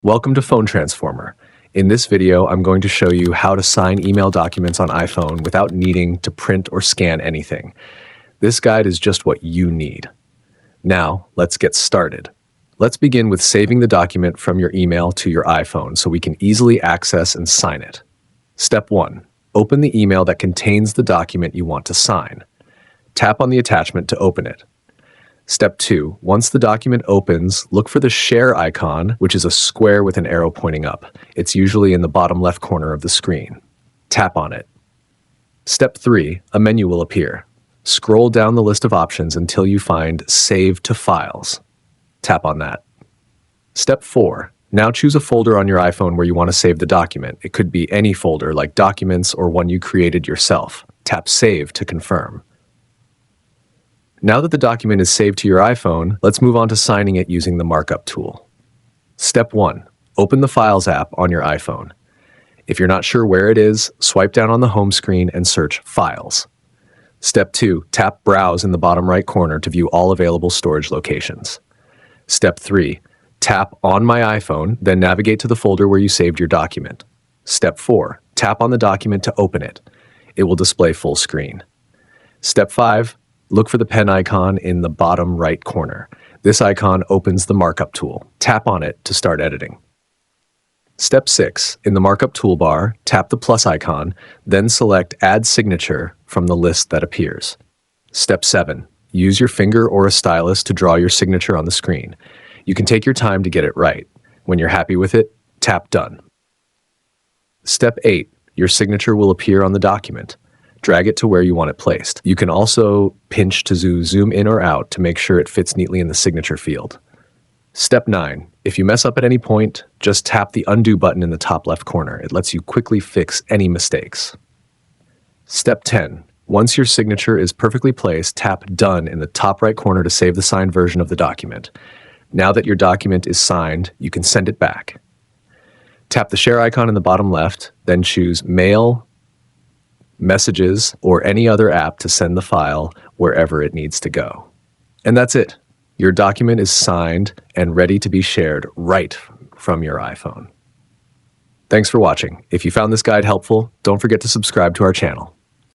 Welcome to Phone Transformer. In this video, I'm going to show you how to sign email documents on iPhone without needing to print or scan anything. This guide is just what you need. Now, let's get started. Let's begin with saving the document from your email to your iPhone so we can easily access and sign it. Step 1. Open the email that contains the document you want to sign. Tap on the attachment to open it. Step 2. Once the document opens, look for the share icon, which is a square with an arrow pointing up. It's usually in the bottom left corner of the screen. Tap on it. Step 3. A menu will appear. Scroll down the list of options until you find Save to Files. Tap on that. Step 4. Now choose a folder on your iPhone where you want to save the document. It could be any folder like Documents or one you created yourself. Tap Save to confirm. Now that the document is saved to your iPhone, let's move on to signing it using the markup tool. Step 1. Open the Files app on your iPhone. If you're not sure where it is, swipe down on the home screen and search Files. Step 2. Tap Browse in the bottom right corner to view all available storage locations. Step 3. Tap On My iPhone, then navigate to the folder where you saved your document. Step 4. Tap on the document to open it. It will display full screen. Step 5. Look for the pen icon in the bottom right corner. This icon opens the markup tool. Tap on it to start editing. Step 6. In the markup toolbar, tap the plus icon, then select Add Signature from the list that appears. Step 7. Use your finger or a stylus to draw your signature on the screen. You can take your time to get it right. When you're happy with it, tap Done. Step 8. Your signature will appear on the document. Drag it to where you want it placed. You can also pinch to zoom in or out to make sure it fits neatly in the signature field. Step 9. If you mess up at any point, just tap the undo button in the top left corner. It lets you quickly fix any mistakes. Step 10. Once your signature is perfectly placed, tap Done in the top right corner to save the signed version of the document. Now that your document is signed, you can send it back. Tap the share icon in the bottom left, then choose Mail, Messages, or any other app to send the file wherever it needs to go. And that's it. Your document is signed and ready to be shared right from your iPhone. Thanks for watching. If you found this guide helpful, don't forget to subscribe to our channel.